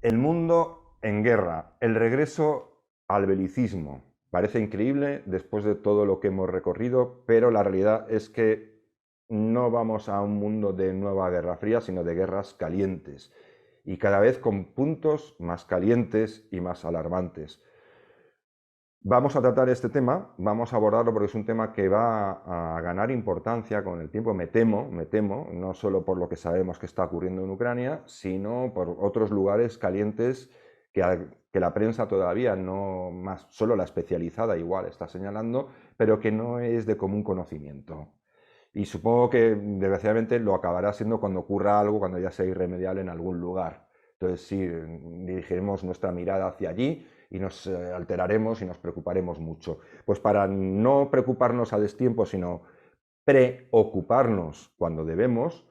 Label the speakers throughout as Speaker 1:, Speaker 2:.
Speaker 1: El mundo en guerra, el regreso al belicismo. Parece increíble después de todo lo que hemos recorrido, pero la realidad es que no vamos a un mundo de nueva Guerra Fría, sino de guerras calientes, y cada vez con puntos más calientes y más alarmantes. Vamos a tratar este tema, vamos a abordarlo porque es un tema que va a ganar importancia con el tiempo, me temo, no solo por lo que sabemos que está ocurriendo en Ucrania, sino por otros lugares calientes que la prensa todavía no, más solo la especializada igual está señalando, pero que no es de común conocimiento. Y supongo que desgraciadamente lo acabará siendo cuando ocurra algo, cuando ya sea irremediable en algún lugar. Entonces sí, dirigiremos nuestra mirada hacia allí y nos alteraremos y nos preocuparemos mucho. Pues para no preocuparnos a destiempo, sino preocuparnos cuando debemos,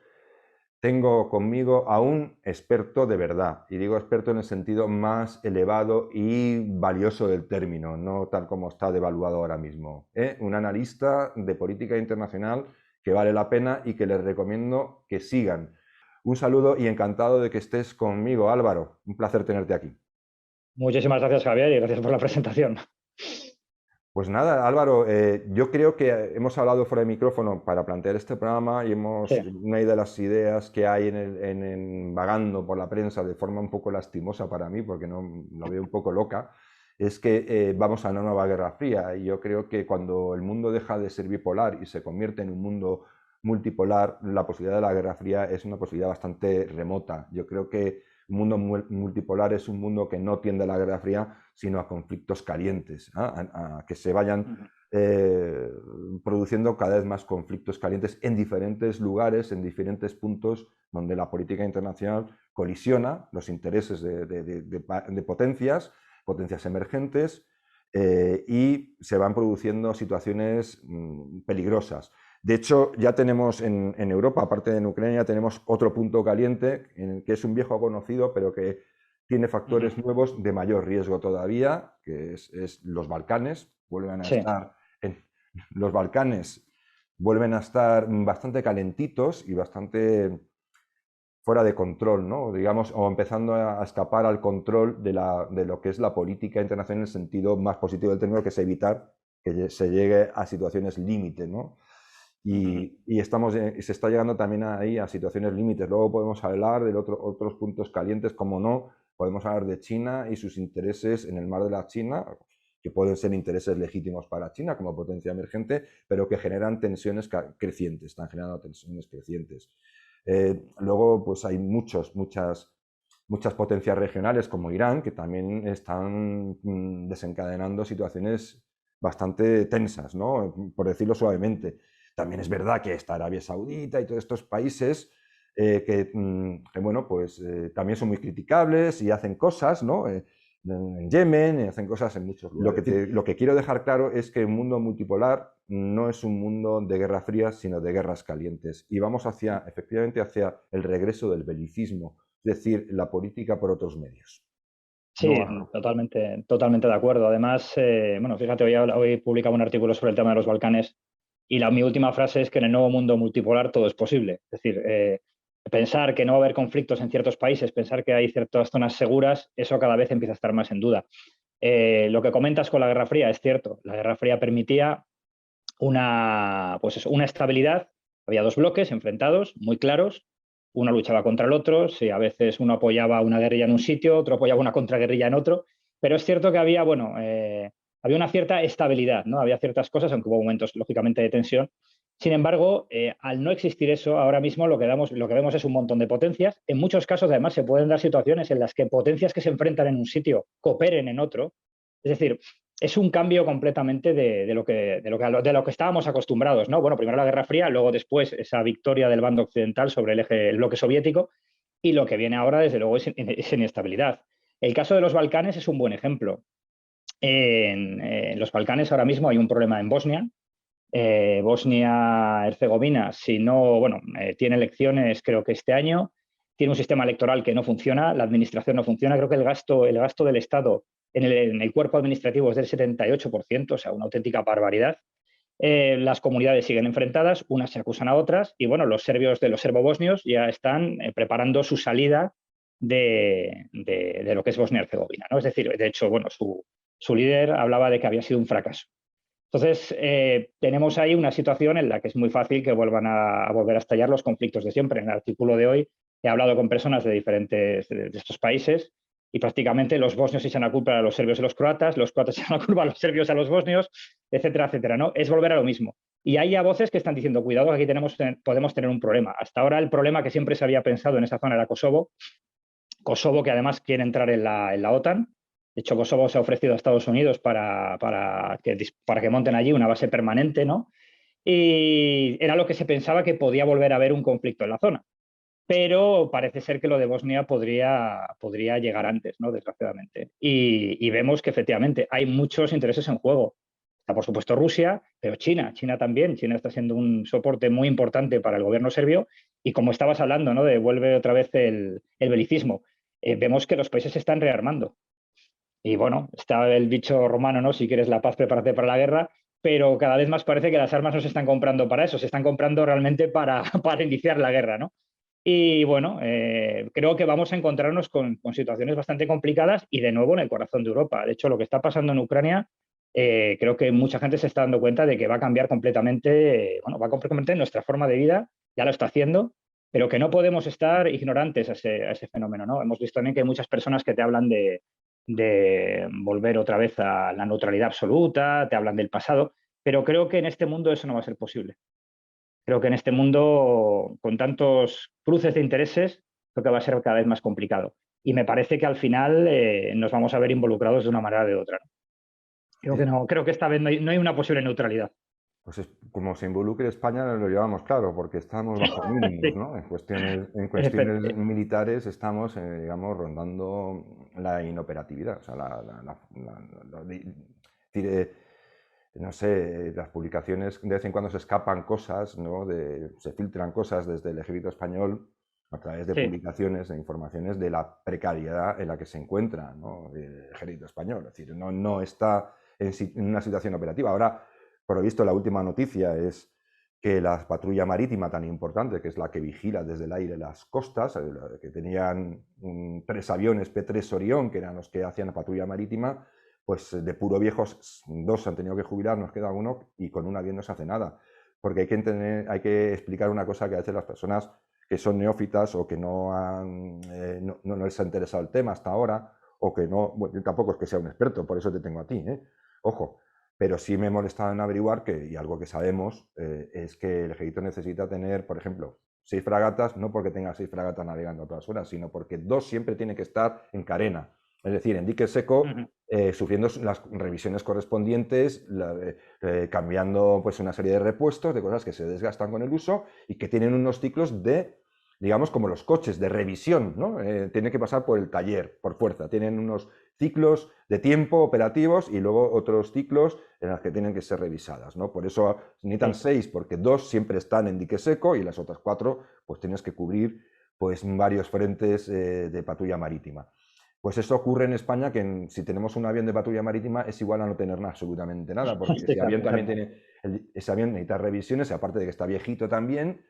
Speaker 1: tengo conmigo a un experto de verdad, y digo experto en el sentido más elevado y valioso del término, no tal como está devaluado ahora mismo. Un analista de política internacional que vale la pena y que les recomiendo que sigan. Un saludo y encantado de que estés conmigo, Álvaro. Un placer tenerte aquí.
Speaker 2: Muchísimas gracias, Javier, y gracias por la presentación.
Speaker 1: Pues nada, Álvaro, yo creo que hemos hablado fuera de micrófono para plantear este programa y
Speaker 2: Sí.
Speaker 1: una de las ideas que hay vagando por la prensa de forma un poco lastimosa para mí, porque no lo veo un poco loca, es que vamos a una nueva Guerra Fría. Y yo creo que cuando el mundo deja de ser bipolar y se convierte en un mundo multipolar, la posibilidad de la Guerra Fría es una posibilidad bastante remota. Yo creo que un mundo multipolar es un mundo que no tiende a la Guerra Fría, sino a conflictos calientes, a que se vayan
Speaker 2: Ujú.
Speaker 1: eh, produciendo cada vez más conflictos calientes en diferentes lugares, en diferentes puntos donde la política internacional colisiona los intereses de potencias emergentes, y se van produciendo situaciones peligrosas. De hecho, ya tenemos en Europa, aparte de en Ucrania, tenemos otro punto caliente, que es un viejo conocido, pero que tiene
Speaker 2: Ujú.
Speaker 1: factores nuevos de mayor riesgo todavía, que es los Balcanes.
Speaker 2: Sí,
Speaker 1: Los Balcanes vuelven a estar bastante calentitos y bastante fuera de control, ¿no? Digamos, o empezando a escapar al control de lo que es la política internacional en el sentido más positivo del término, que es evitar que se llegue a situaciones límite, ¿no?
Speaker 2: ujú.
Speaker 1: Y se está llegando también ahí a situaciones límites. Luego podemos hablar de otros puntos calientes, como no, podemos hablar de China y sus intereses en el mar de la China, que pueden ser intereses legítimos para China como potencia emergente, pero que generan tensiones crecientes, están generando tensiones crecientes. Luego, pues hay muchas potencias regionales como Irán, que también están desencadenando situaciones bastante tensas, ¿no? Por decirlo suavemente. También es verdad que está Arabia Saudita y todos estos países que, bueno, pues también son muy criticables y hacen cosas, ¿no? En Yemen, hacen cosas en muchos lugares. Lo que quiero dejar claro es que el mundo multipolar no es un mundo de guerra fría, sino de guerras calientes. Y vamos efectivamente, hacia el regreso del belicismo, es decir, la política por otros medios. No
Speaker 2: Sí,
Speaker 1: arro.
Speaker 2: totalmente, totalmente de acuerdo. Además, bueno, fíjate, hoy publicaba un artículo sobre el tema de los Balcanes y mi última frase es que en el nuevo mundo multipolar todo es posible. Es decir, pensar que no va a haber conflictos en ciertos países, pensar que hay ciertas zonas seguras, eso cada vez empieza a estar más en duda. Lo que comentas con la Guerra Fría es cierto. La Guerra Fría permitía pues eso, una estabilidad. Había dos bloques enfrentados, muy claros. Uno luchaba contra el otro, si a veces uno apoyaba una guerrilla en un sitio, otro apoyaba una contraguerrilla en otro, pero es cierto que había, bueno, había una cierta estabilidad, ¿no? Había ciertas cosas, aunque hubo momentos, lógicamente, de tensión. Sin embargo, al no existir eso, ahora mismo lo que vemos es un montón de potencias. En muchos casos, además, se pueden dar situaciones en las que potencias que se enfrentan en un sitio cooperen en otro. Es decir, es un cambio completamente de lo que estábamos acostumbrados, ¿no? Bueno, primero la Guerra Fría, luego después esa victoria del bando occidental sobre el bloque soviético, y lo que viene ahora, desde luego, es inestabilidad. El caso de los Balcanes es un buen ejemplo. En los Balcanes ahora mismo hay un problema en Bosnia. Bosnia-Herzegovina, si no, bueno, tiene elecciones creo que este año, tiene un sistema electoral que no funciona, la administración no funciona, creo que el gasto del Estado en el cuerpo administrativo es del 78%, o sea, una auténtica barbaridad. Las comunidades siguen enfrentadas, unas se acusan a otras, y bueno, los serbios de los serbobosnios ya están preparando su salida de lo que es Bosnia-Herzegovina, ¿no? Es decir, de hecho, bueno, su líder hablaba de que había sido un fracaso. Entonces, tenemos ahí una situación en la que es muy fácil que vuelvan a volver a estallar los conflictos de siempre. En el artículo de hoy he hablado con personas de diferentes de estos países y prácticamente los bosnios echan la culpa a los serbios y los croatas echan la culpa a los serbios y a los bosnios, etcétera, etcétera, ¿no? Es volver a lo mismo. Y hay ya voces que están diciendo, cuidado, aquí podemos tener un problema. Hasta ahora el problema que siempre se había pensado en esa zona era Kosovo. Kosovo, que además quiere entrar en la OTAN. De hecho, Kosovo se ha ofrecido a Estados Unidos para que monten allí una base permanente, ¿no? Y era lo que se pensaba que podía volver a haber un conflicto en la zona. Pero parece ser que lo de Bosnia podría llegar antes, ¿no? Desgraciadamente. Y vemos que efectivamente hay muchos intereses en juego. Está, por supuesto, Rusia, pero China también. China está siendo un soporte muy importante para el gobierno serbio. Y como estabas hablando, ¿no? De vuelve otra vez el belicismo. Vemos que los países se están rearmando. Y bueno, está el bicho romano, ¿no? Si quieres la paz, prepárate para la guerra, pero cada vez más parece que las armas no se están comprando para eso, se están comprando realmente para iniciar la guerra, ¿no? Y bueno, creo que vamos a encontrarnos con situaciones bastante complicadas y de nuevo en el corazón de Europa. De hecho, lo que está pasando en Ucrania, creo que mucha gente se está dando cuenta de que va a cambiar completamente, bueno, va a cambiar completamente nuestra forma de vida, ya lo está haciendo, pero que no podemos estar ignorantes a ese fenómeno, ¿no? Hemos visto también que hay muchas personas que te hablan de volver otra vez a la neutralidad absoluta, te hablan del pasado, pero creo que en este mundo eso no va a ser posible. Creo que en este mundo, con tantos cruces de intereses, creo que va a ser cada vez más complicado. Y me parece que al final nos vamos a ver involucrados de una manera o de otra. Creo que no, creo que esta vez no hay una posible neutralidad.
Speaker 1: Pues como se involucre España lo llevamos claro, porque estamos bajo mínimos,
Speaker 2: Sí,
Speaker 1: ¿no? En cuestiones
Speaker 2: efectivamente.
Speaker 1: militares estamos, digamos, rondando la inoperatividad. O sea, no sé, las publicaciones de vez en cuando se escapan cosas, ¿no? Se filtran cosas desde el ejército español a través de
Speaker 2: Sí.
Speaker 1: publicaciones e informaciones de la precariedad en la que se encuentra, ¿no? El ejército español. Es decir, no está en una situación operativa. Ahora, por lo visto, la última noticia es que la patrulla marítima tan importante, que es la que vigila desde el aire las costas, que tenían 3 aviones P-3 Orión, que eran los que hacían la patrulla marítima, pues de puro viejos, 2 se han tenido que jubilar, nos queda uno, y con un avión no se hace nada. Porque hay que explicar una cosa que a veces las personas que son neófitas o que no les ha interesado el tema hasta ahora, o que no, bueno, yo tampoco es que sea un experto, por eso te tengo a ti, ojo, pero sí me he molestado en averiguar y algo que sabemos, es que el ejército necesita tener, por ejemplo, 6 fragatas, no porque tenga 6 fragatas navegando a todas horas, sino porque 2 siempre tienen que estar en carena, es decir, en dique seco, sufriendo las revisiones correspondientes, cambiando pues una serie de repuestos, de cosas que se desgastan con el uso y que tienen unos ciclos de, digamos, como los coches, de revisión, ¿no? Tienen que pasar por el taller, por fuerza, tienen unos ciclos de tiempo operativos y luego otros ciclos en los que tienen que ser revisadas, ¿no? Por eso necesitan
Speaker 2: Sí.
Speaker 1: 6, porque 2 siempre están en dique seco y las otras 4 pues tienes que cubrir pues varios frentes de patrulla marítima. Pues eso ocurre en España, que si tenemos un avión de patrulla marítima es igual a no tener absolutamente nada, porque
Speaker 2: Sí,
Speaker 1: ese
Speaker 2: a
Speaker 1: avión también
Speaker 2: cogerlo.
Speaker 1: tiene, ese avión necesita revisiones, y aparte de que está viejito también,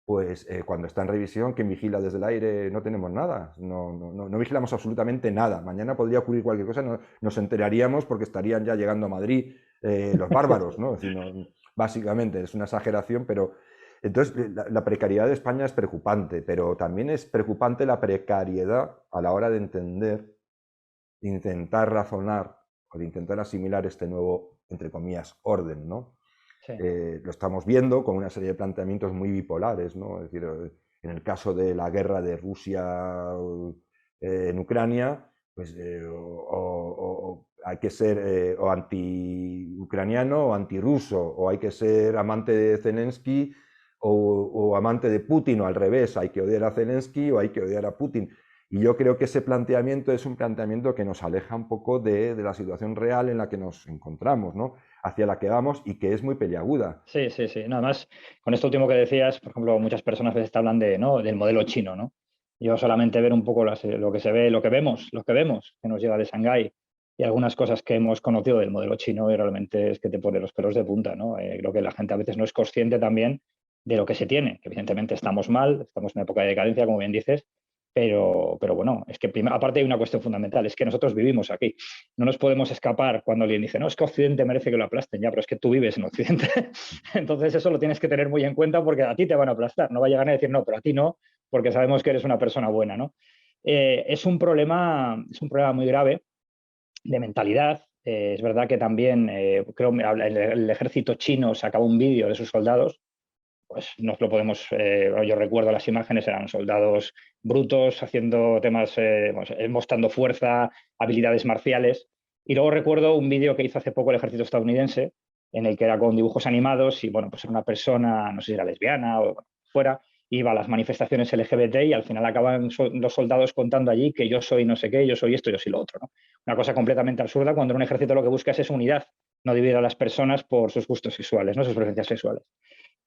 Speaker 1: pues cuando está en revisión, ¿quién vigila desde el aire? No tenemos nada, no vigilamos absolutamente nada. Mañana podría ocurrir cualquier cosa, nos enteraríamos porque estarían ya llegando a Madrid los bárbaros, ¿no? Es decir, básicamente es una exageración, pero entonces la precariedad de España es preocupante, pero también es preocupante la precariedad a la hora de entender, de intentar razonar o de intentar asimilar este nuevo, entre comillas, orden, ¿no?
Speaker 2: Sí.
Speaker 1: Lo estamos viendo con una serie de planteamientos muy bipolares, ¿no? Es decir, en el caso de la guerra de Rusia en Ucrania, pues hay que ser o anti-ucraniano o anti-ruso, o hay que ser amante de Zelensky o amante de Putin, o al revés, hay que odiar a Zelensky o hay que odiar a Putin. Y yo creo que ese planteamiento es un planteamiento que nos aleja un poco de la situación real en la que nos encontramos, ¿no? Hacia la que vamos, y que es muy peliaguda.
Speaker 2: Sí, sí, sí. Nada más, con esto último que decías, por ejemplo, muchas personas a veces te hablan ¿no? del modelo chino, ¿no? Yo solamente ver un poco lo que se ve, lo que vemos, que nos llega de Shanghái y algunas cosas que hemos conocido del modelo chino y realmente es que te pone los pelos de punta, ¿no? Creo que la gente a veces no es consciente también de lo que se tiene, que evidentemente estamos mal, estamos en una época de decadencia, como bien dices, Pero bueno, es que aparte hay una cuestión fundamental, es que nosotros vivimos aquí. No nos podemos escapar cuando alguien dice, no, es que Occidente merece que lo aplasten, ya, pero es que tú vives en Occidente. Entonces eso lo tienes que tener muy en cuenta porque a ti te van a aplastar. No va a llegar a decir, no, pero a ti no, porque sabemos que eres una persona buena, ¿no? Es un problema muy grave de mentalidad. Es verdad que también, creo, el ejército chino sacaba un vídeo de sus soldados, pues nos lo podemos, yo recuerdo las imágenes, eran soldados brutos haciendo temas, mostrando fuerza, habilidades marciales. Y luego recuerdo un vídeo que hizo hace poco el ejército estadounidense, en el que era con dibujos animados y, bueno, pues era una persona, no sé si era lesbiana o bueno, fuera, iba a las manifestaciones LGBT y al final acaban los soldados contando allí que yo soy no sé qué, yo soy esto, yo soy lo otro, ¿no? Una cosa completamente absurda cuando un ejército lo que busca es unidad, no dividir a las personas por sus gustos sexuales, ¿no? Sus preferencias sexuales.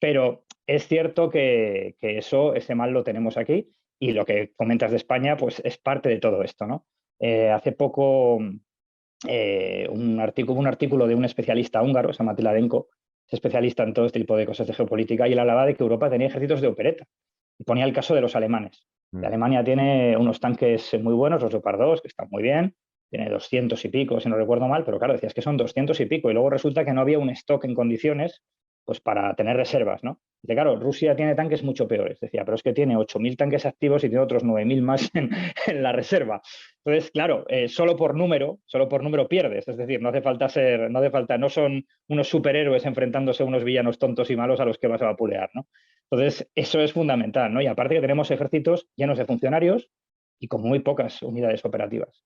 Speaker 2: Pero es cierto que ese mal lo tenemos aquí y lo que comentas de España, pues es parte de todo esto, ¿no? Hace poco un artículo de un especialista húngaro, se llama Tiladenko, es especialista en todo este tipo de cosas de geopolítica, y él hablaba de que Europa tenía ejércitos de opereta. Y ponía el caso de los alemanes. Alemania tiene unos tanques muy buenos, los Leopard 2, que están muy bien, tiene 200 y pico, si no recuerdo mal, pero claro, decías que son 200 y pico, y luego resulta que no había un stock en condiciones pues para tener reservas, ¿no? Dice, claro, Rusia tiene tanques mucho peores, decía, pero es que tiene 8.000 tanques activos y tiene otros 9.000 más en la reserva. Entonces, claro, solo por número pierdes, es decir, no hace falta ser, no hace falta, no son unos superhéroes enfrentándose a unos villanos tontos y malos a los que vas a vapulear, ¿no? Entonces, eso es fundamental, ¿no? Y aparte que tenemos ejércitos llenos de funcionarios y con muy pocas unidades operativas.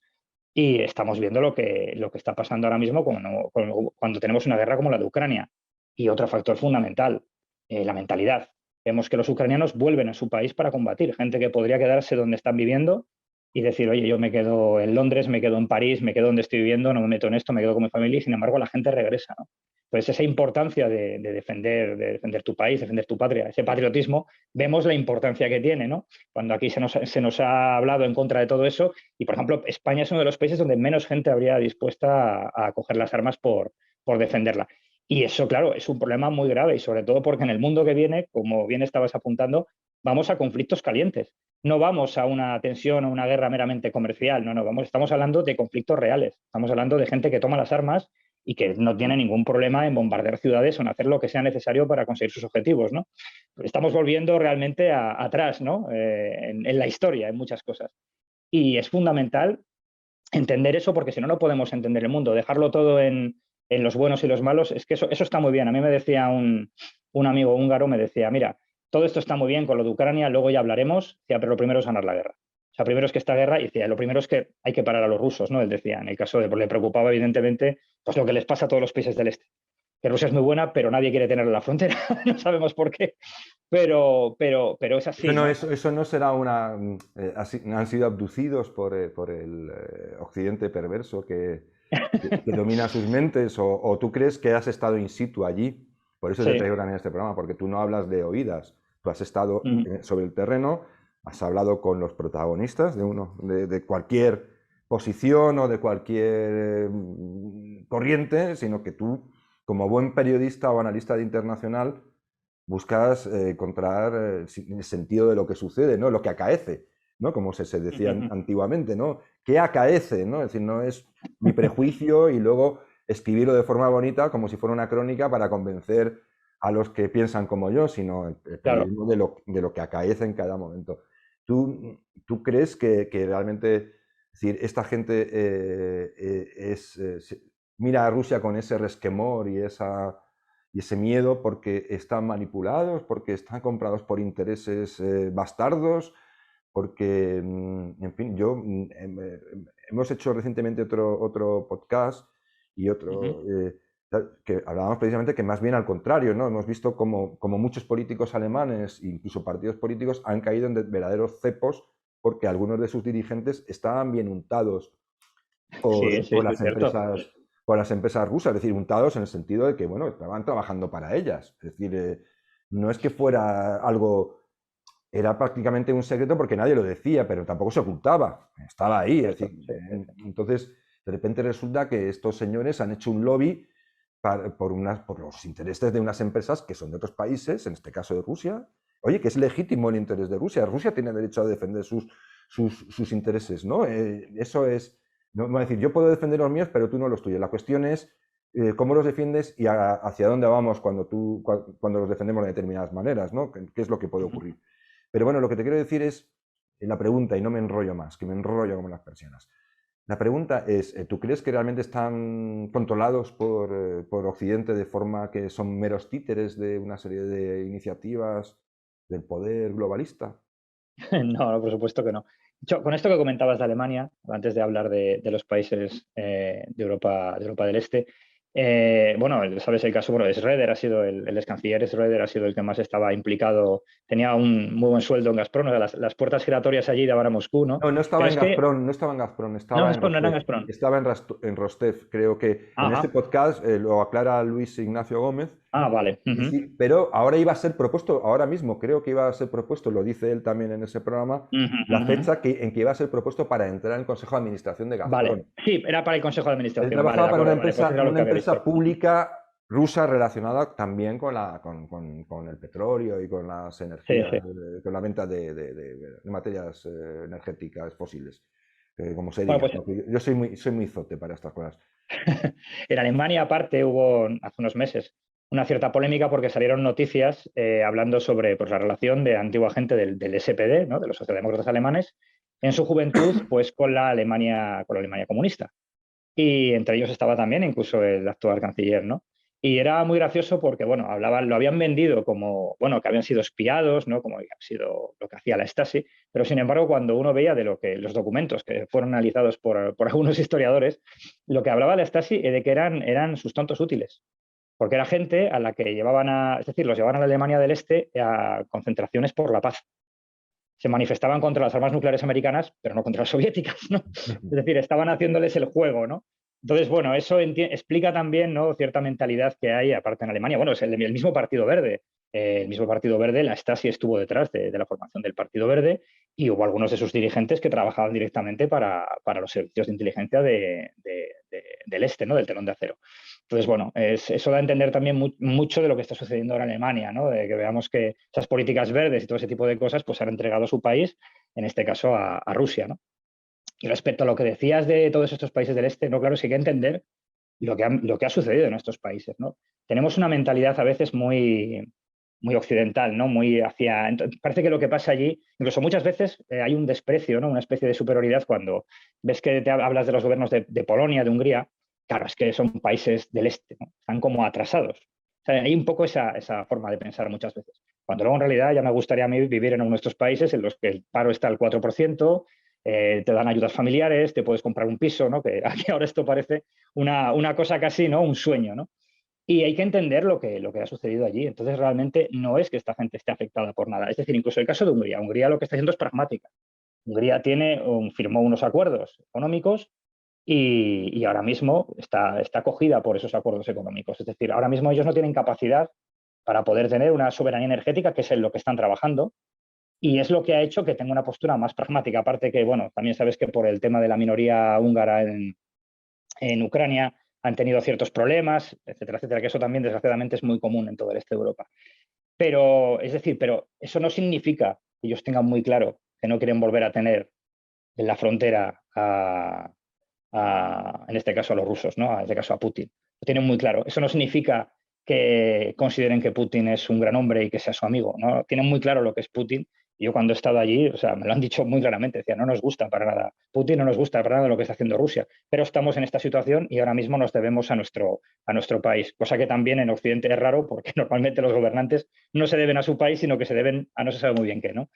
Speaker 2: Y estamos viendo lo que está pasando ahora mismo cuando tenemos una guerra como la de Ucrania. Y otro factor fundamental, la mentalidad. Vemos que los ucranianos vuelven a su país para combatir, gente que podría quedarse donde están viviendo y decir, oye, yo me quedo en Londres, me quedo en París, me quedo donde estoy viviendo, no me meto en esto, me quedo con mi familia, y sin embargo la gente regresa, ¿no? Entonces esa importancia de defender tu país, defender tu patria, ese patriotismo, vemos la importancia que tiene, ¿no? Cuando aquí se nos ha hablado en contra de todo eso, y por ejemplo España es uno de los países donde menos gente habría dispuesta a coger las armas por defenderla. Y eso, claro, es un problema muy grave y sobre todo porque en el mundo que viene, como bien estabas apuntando, vamos a conflictos calientes. No vamos a una tensión o una guerra meramente comercial, no, estamos hablando de conflictos reales. Estamos hablando de gente que toma las armas y que no tiene ningún problema en bombardear ciudades o en hacer lo que sea necesario para conseguir sus objetivos, ¿no? Estamos volviendo realmente atrás, ¿no? En la historia, en muchas cosas. Y es fundamental entender eso porque si no, no podemos entender el mundo. Dejarlo todo en los buenos y los malos, es que eso está muy bien. A mí me decía un amigo húngaro, me decía, mira, todo esto está muy bien con lo de Ucrania, luego ya hablaremos, decía, pero lo primero es ganar la guerra. O sea, primero es que esta guerra, y decía, lo primero es que hay que parar a los rusos, ¿no? Él decía, en el caso de, porque le preocupaba evidentemente, pues lo que les pasa a todos los países del este. Que Rusia es muy buena, pero nadie quiere tenerla en la frontera, no sabemos por qué, pero es así, ¿no?
Speaker 1: Eso no será una... han sido abducidos por el occidente perverso que domina sus mentes, o tú crees que has estado in situ allí. Por eso te
Speaker 2: Sí.
Speaker 1: traigo también este programa, porque tú no hablas de oídas, tú has estado
Speaker 2: Mm.
Speaker 1: sobre el terreno, has hablado con los protagonistas de cualquier posición o de cualquier corriente, sino que tú, como buen periodista o analista de internacional, buscas encontrar el sentido de lo que sucede, ¿no? Lo que acaece, ¿no? Como se decía antiguamente, ¿no? ¿Qué acaece, ¿no? Es decir, no es mi prejuicio y luego escribirlo de forma bonita como si fuera una crónica para convencer a los que piensan como yo, sino el
Speaker 2: Claro.
Speaker 1: periodismo de lo que acaece en cada momento. ¿Tú crees que realmente, es decir, esta gente mira a Rusia con ese resquemor y ese miedo porque están manipulados, porque están comprados por intereses bastardos, porque, en fin, hemos hecho recientemente otro podcast y otro que hablábamos precisamente que más bien al contrario, ¿no? Hemos visto como muchos políticos alemanes, incluso partidos políticos, han caído en verdaderos cepos porque algunos de sus dirigentes estaban bien untados
Speaker 2: Sí, sí,
Speaker 1: por
Speaker 2: sí,
Speaker 1: las
Speaker 2: cierto.
Speaker 1: empresas rusas, es decir, untados en el sentido de que, bueno, estaban trabajando para ellas. Es decir, no es que fuera algo, era prácticamente un secreto porque nadie lo decía, pero tampoco se ocultaba, estaba ahí. Es
Speaker 2: Cierto,
Speaker 1: decir,
Speaker 2: sí, sí, sí.
Speaker 1: entonces, de repente resulta que estos señores han hecho un lobby por los intereses de unas empresas que son de otros países, en este caso de Rusia, oye, que es legítimo el interés de Rusia. Rusia tiene derecho a defender sus intereses, ¿no? Eso es, no va a decir, yo puedo defender los míos, pero tú no los tuyos. La cuestión es cómo los defiendes y hacia dónde vamos cuando los defendemos de determinadas maneras, ¿no? ¿Qué es lo que puede ocurrir? Pero bueno, lo que te quiero decir es la pregunta, y no me enrollo más, que me enrollo como las persianas. La pregunta es, ¿tú crees que realmente están controlados por Occidente de forma que son meros títeres de una serie de iniciativas del poder globalista?
Speaker 2: No, no, por supuesto que no. De hecho, con esto que comentabas de Alemania, antes de hablar de los países de Europa del Este, bueno, sabes el caso, bueno, Schroeder ha sido el ex canciller Schroeder ha sido el que más estaba implicado, tenía un muy buen sueldo en Gazprom, o sea, las puertas giratorias allí daban a Moscú, ¿no?
Speaker 1: No, no
Speaker 2: Pero
Speaker 1: estaba en
Speaker 2: es que,
Speaker 1: Gazprom, no estaba en Gazprom,
Speaker 2: no,
Speaker 1: estaba en
Speaker 2: Gazprom, no era en
Speaker 1: Rostef.
Speaker 2: Gazprom.
Speaker 1: Estaba en Rostef. Creo que en este
Speaker 2: Ajá.
Speaker 1: podcast lo aclara Luis Ignacio Gómez.
Speaker 2: Ah, vale.
Speaker 1: Sí,
Speaker 2: Ujú,
Speaker 1: sí, pero ahora iba a ser propuesto, ahora mismo creo que iba a ser propuesto, lo dice él también en ese programa,
Speaker 2: ujú,
Speaker 1: la
Speaker 2: ujú.
Speaker 1: fecha en que iba a ser propuesto para entrar en el Consejo de Administración de Gazprom.
Speaker 2: Vale. Sí, era para el Consejo de
Speaker 1: Él
Speaker 2: Administración. Vale, de
Speaker 1: trabajaba para
Speaker 2: acuerdo, vale, pues era lo
Speaker 1: una
Speaker 2: que había
Speaker 1: empresa
Speaker 2: visto.
Speaker 1: pública rusa relacionada también con el petróleo y con las
Speaker 2: Sí,
Speaker 1: energías,
Speaker 2: sí.
Speaker 1: con la venta de materias energéticas fósiles, como se
Speaker 2: Bueno,
Speaker 1: diga,
Speaker 2: pues
Speaker 1: ¿no? Yo soy muy zote para estas cosas.
Speaker 2: en Alemania, aparte, hubo hace unos meses una cierta polémica porque salieron noticias hablando sobre pues, la relación de antiguo agente del SPD, ¿no? De los socialdemócratas alemanes, en su juventud, pues con la Alemania comunista. Y entre ellos estaba también incluso el actual canciller, ¿no? Y era muy gracioso porque, bueno, lo habían vendido como, bueno, que habían sido espiados, ¿no? Como que había sido lo que hacía la Stasi, pero sin embargo, cuando uno veía de lo que los documentos que fueron analizados por algunos historiadores, lo que hablaba la Stasi es de que eran sus tontos útiles, porque era gente a la que llevaban es decir, los llevaban a la Alemania del Este a concentraciones por la paz. Se manifestaban contra las armas nucleares americanas, pero no contra las soviéticas, ¿no? Es decir, estaban haciéndoles el juego, ¿no? Entonces, bueno, eso explica también, ¿no?, cierta mentalidad que hay, aparte en Alemania. Bueno, es el mismo Partido Verde. El mismo Partido Verde, la Stasi estuvo detrás de la formación del Partido Verde y hubo algunos de sus dirigentes que trabajaban directamente para los servicios de inteligencia del Este, ¿no?, del telón de acero. Entonces, bueno, eso da a entender también mucho de lo que está sucediendo ahora en Alemania, ¿no? De que veamos que esas políticas verdes y todo ese tipo de cosas pues han entregado su país, en este caso a Rusia, ¿no? Y respecto a lo que decías de todos estos países del este, no, claro, sí hay que entender lo que ha sucedido en estos países, ¿no? Tenemos una mentalidad a veces muy occidental, ¿no? Parece que lo que pasa allí, incluso muchas veces hay un desprecio, ¿no? Una especie de superioridad cuando ves que hablas de los gobiernos de Polonia, de Hungría. Claro, es que son países del este, ¿no? Están como atrasados. O sea, hay un poco esa forma de pensar muchas veces. Cuando luego en realidad ya me gustaría a mí vivir en uno de estos países en los que el paro está al 4%, te dan ayudas familiares, te puedes comprar un piso, ¿no? Que aquí ahora esto parece una cosa casi, ¿no? Un sueño, ¿no? Y hay que entender lo que ha sucedido allí. Entonces, realmente no es que esta gente esté afectada por nada. Es decir, incluso el caso de Hungría. Hungría lo que está haciendo es pragmática. Hungría firmó unos acuerdos económicos y ahora mismo está acogida por esos acuerdos económicos. Es decir, ahora mismo ellos no tienen capacidad para poder tener una soberanía energética, que es en lo que están trabajando, y es lo que ha hecho que tenga una postura más pragmática. Aparte que, bueno, también sabes que por el tema de la minoría húngara en Ucrania han tenido ciertos problemas, etcétera, etcétera, que eso también desgraciadamente es muy común en todo el este de Europa. Pero, es decir, pero eso no significa que ellos tengan muy claro que no quieren volver a tener en la frontera en este caso a los rusos, ¿no? En este caso a Putin. Lo tienen muy claro. Eso no significa que consideren que Putin es un gran hombre y que sea su amigo, ¿no? Tienen muy claro lo que es Putin. Y yo cuando he estado allí, o sea, me lo han dicho muy claramente, decía, no nos gusta para nada Putin, no nos gusta para nada lo que está haciendo Rusia, pero estamos en esta situación y ahora mismo nos debemos a nuestro país, cosa que también en Occidente es raro porque normalmente los gobernantes no se deben a su país, sino que se deben a no se sabe muy bien qué, ¿no?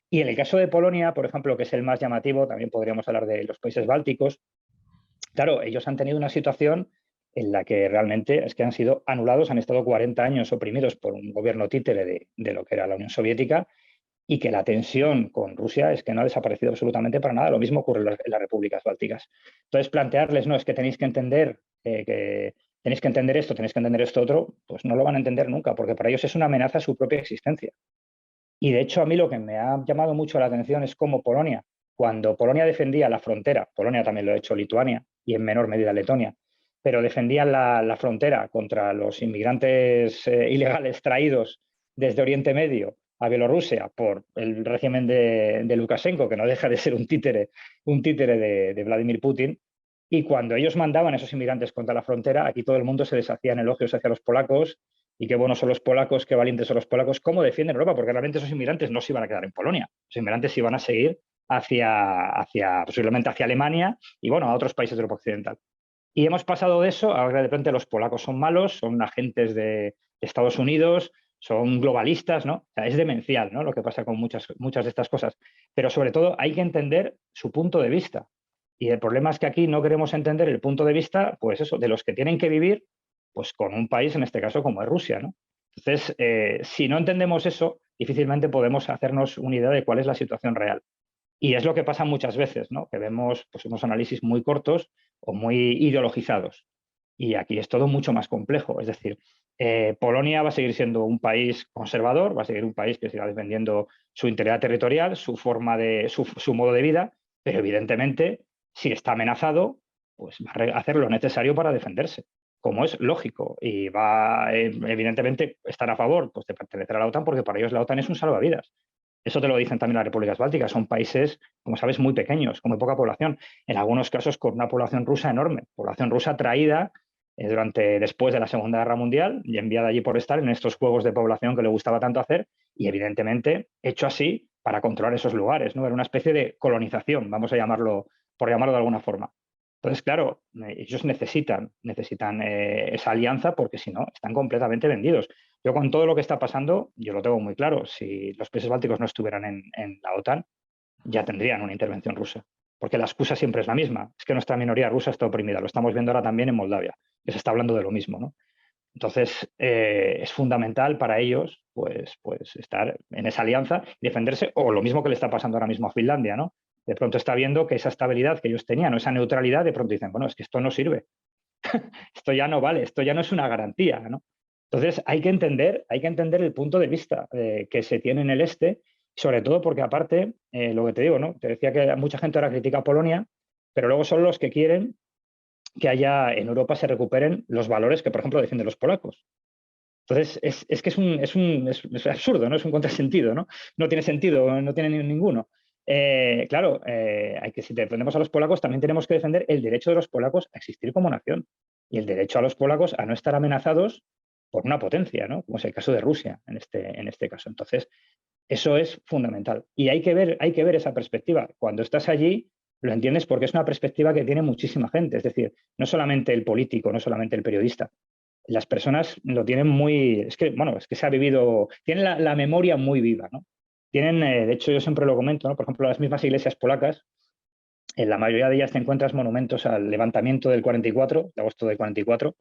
Speaker 2: Y en el caso de Polonia, por ejemplo, que es el más llamativo, también podríamos hablar de los países bálticos. Claro, ellos han tenido una situación en la que realmente es que han sido anulados, han estado 40 años oprimidos por un gobierno títere de lo que era la Unión Soviética y que la tensión con Rusia es que no ha desaparecido absolutamente para nada. Lo mismo ocurre en las repúblicas bálticas. Entonces, plantearles, no, es que tenéis que entender esto, tenéis que entender esto otro, pues no lo van a entender nunca, porque para ellos es una amenaza a su propia existencia. Y de hecho, a mí lo que me ha llamado mucho la atención es cómo Polonia, cuando Polonia defendía la frontera, Polonia también lo ha hecho Lituania y en menor medida Letonia, pero defendían la frontera contra los inmigrantes ilegales traídos desde Oriente Medio a Bielorrusia por el régimen de Lukashenko, que no deja de ser un títere de Vladimir Putin. Y cuando ellos mandaban a esos inmigrantes contra la frontera, aquí todo el mundo se deshacía en elogios hacia los polacos, y qué buenos son los polacos, qué valientes son los polacos, cómo defienden Europa, porque realmente esos inmigrantes no se iban a quedar en Polonia, los inmigrantes se iban a seguir posiblemente hacia Alemania y bueno, a otros países de Europa Occidental. Y hemos pasado de eso, ahora de repente los polacos son malos, son agentes de Estados Unidos, son globalistas, ¿no? O sea, es demencial, ¿no? Lo que pasa con muchas de estas cosas. Pero sobre todo hay que entender su punto de vista. Y el problema es que aquí no queremos entender el punto de vista, pues eso, de los que tienen que vivir pues con un país, en este caso, como es Rusia, ¿no? Entonces, si no entendemos eso, difícilmente podemos hacernos una idea de cuál es la situación real. Y es lo que pasa muchas veces, ¿no? Que vemos pues, unos análisis muy cortos o muy ideologizados. Y aquí es todo mucho más complejo. Es decir, Polonia va a seguir siendo un país conservador, va a seguir un país que siga defendiendo su integridad territorial, su forma de, su modo de vida, pero evidentemente, si está amenazado, pues va a hacer lo necesario para defenderse, como es lógico. Y va, evidentemente, estar a favor pues, de pertenecer a la OTAN, porque para ellos la OTAN es un salvavidas. Eso te lo dicen también las repúblicas bálticas. Son países, como sabes, muy pequeños, con muy poca población. En algunos casos con una población rusa enorme. Población rusa traída después de la Segunda Guerra Mundial y enviada allí por estar en estos juegos de población que le gustaba tanto hacer y evidentemente hecho así para controlar esos lugares, ¿no? Era una especie de colonización, vamos a llamarlo, por llamarlo de alguna forma. Entonces, claro, ellos necesitan esa alianza porque si no, están completamente vendidos. Yo con todo lo que está pasando, yo lo tengo muy claro, si los países bálticos no estuvieran en la OTAN, ya tendrían una intervención rusa. Porque la excusa siempre es la misma, es que nuestra minoría rusa está oprimida. Lo estamos viendo ahora también en Moldavia, que se está hablando de lo mismo, ¿no? Entonces, es fundamental para ellos pues estar en esa alianza y defenderse, o lo mismo que le está pasando ahora mismo a Finlandia, ¿no? De pronto está viendo que esa estabilidad que ellos tenían, o esa neutralidad, de pronto dicen, bueno, es que esto no sirve, esto ya no vale, esto ya no es una garantía, ¿no? Entonces, hay que entender el punto de vista que se tiene en el este, sobre todo porque aparte, lo que te digo, ¿no? Te decía que mucha gente ahora critica a Polonia, pero luego son los que quieren que haya en Europa se recuperen los valores que, por ejemplo, defienden los polacos. Entonces, es que es absurdo, ¿no? Es un contrasentido, ¿no? No tiene sentido, no tiene ninguno. Claro, si defendemos a los polacos, también tenemos que defender el derecho de los polacos a existir como nación y el derecho a los polacos a no estar amenazados por una potencia, ¿no? Como es el caso de Rusia en este caso. Entonces, eso es fundamental. Y hay que ver esa perspectiva. Cuando estás allí, lo entiendes porque es una perspectiva que tiene muchísima gente. Es decir, no solamente el político, no solamente el periodista. Las personas lo tienen muy... Es que, bueno, es que se ha vivido... Tienen la memoria muy viva, ¿no? Tienen, de hecho, yo siempre lo comento, ¿no? Por ejemplo, las mismas iglesias polacas, en la mayoría de ellas te encuentras monumentos al levantamiento del 44, de agosto del 44,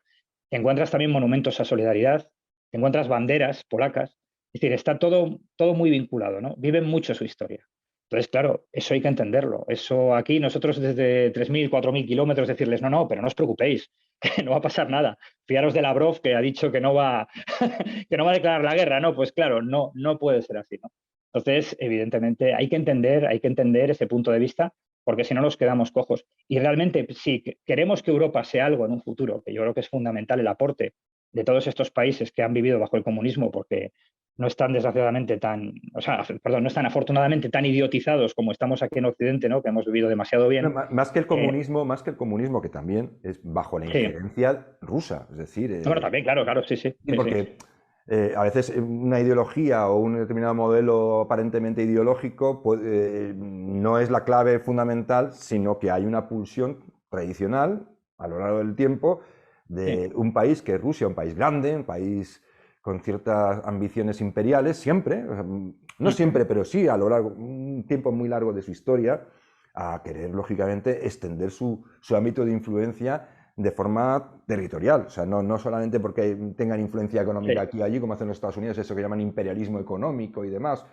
Speaker 2: te encuentras también monumentos a solidaridad, te encuentras banderas polacas, es decir, está todo muy vinculado, ¿no? Viven mucho su historia. Entonces, claro, eso hay que entenderlo. Eso aquí nosotros desde 3.000, 4.000 kilómetros decirles, no, pero no os preocupéis, que no va a pasar nada. Fiaros de Lavrov que ha dicho que no va, que no va a declarar la guerra. No, pues claro, no puede ser así, ¿no? Entonces, evidentemente, hay que entender ese punto de vista porque si no nos quedamos cojos. Y realmente, si queremos que Europa sea algo en un futuro, que yo creo que es fundamental el aporte de todos estos países que han vivido bajo el comunismo, porque no están desgraciadamente no están afortunadamente tan idiotizados como estamos aquí en Occidente, ¿no? Que hemos vivido demasiado bien.
Speaker 1: Más que el comunismo, que también es bajo la
Speaker 2: Sí.
Speaker 1: injerencia rusa, es decir,
Speaker 2: Bueno, también, claro, sí.
Speaker 1: porque a veces una ideología o un determinado modelo aparentemente ideológico no es la clave fundamental, sino que hay una pulsión tradicional a lo largo del tiempo de un país que es Rusia, un país grande, un país con ciertas ambiciones imperiales, siempre, no siempre, pero sí a lo largo, un tiempo muy largo de su historia, a querer, lógicamente, extender su ámbito de influencia de forma territorial, o sea, no solamente porque tengan influencia económica aquí o allí, como hacen los Estados Unidos, eso que llaman imperialismo económico y demás.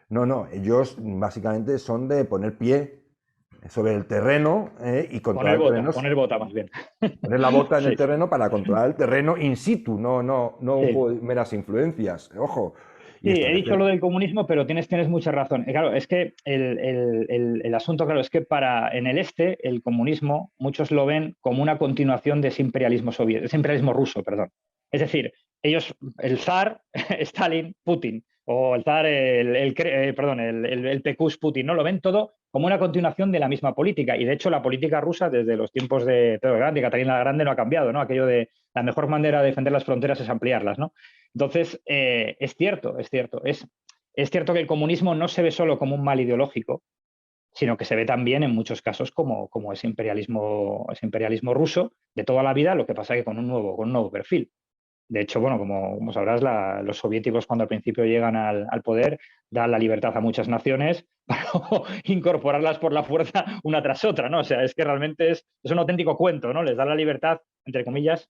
Speaker 1: No, ellos básicamente son de poner pie sobre el terreno y controlar el terreno.
Speaker 2: Poner bota más bien.
Speaker 1: Poner la bota en el terreno para controlar el terreno in situ, no un juego de meras influencias, ojo.
Speaker 2: Sí, he dicho lo del comunismo, pero tienes mucha razón. Claro, es que el asunto, claro, es que en el este, el comunismo, muchos lo ven como una continuación de ese imperialismo ruso, perdón. Es decir, ellos, el zar, Stalin, Putin, o el zar, perdón, el PQ Putin, ¿no? Lo ven todo como una continuación de la misma política. Y de hecho, la política rusa, desde los tiempos de Pedro el Grande y Catalina la Grande, no ha cambiado, ¿no? Aquello de la mejor manera de defender las fronteras es ampliarlas, ¿no? Entonces, es cierto, es cierto. Es cierto que el comunismo no se ve solo como un mal ideológico, sino que se ve también en muchos casos como ese imperialismo ruso de toda la vida, lo que pasa que con un nuevo perfil. De hecho, bueno, como sabrás, los soviéticos cuando al principio llegan al poder dan la libertad a muchas naciones para incorporarlas por la fuerza una tras otra, ¿no? O sea, es que realmente es un auténtico cuento, ¿no? Les dan la libertad, entre comillas,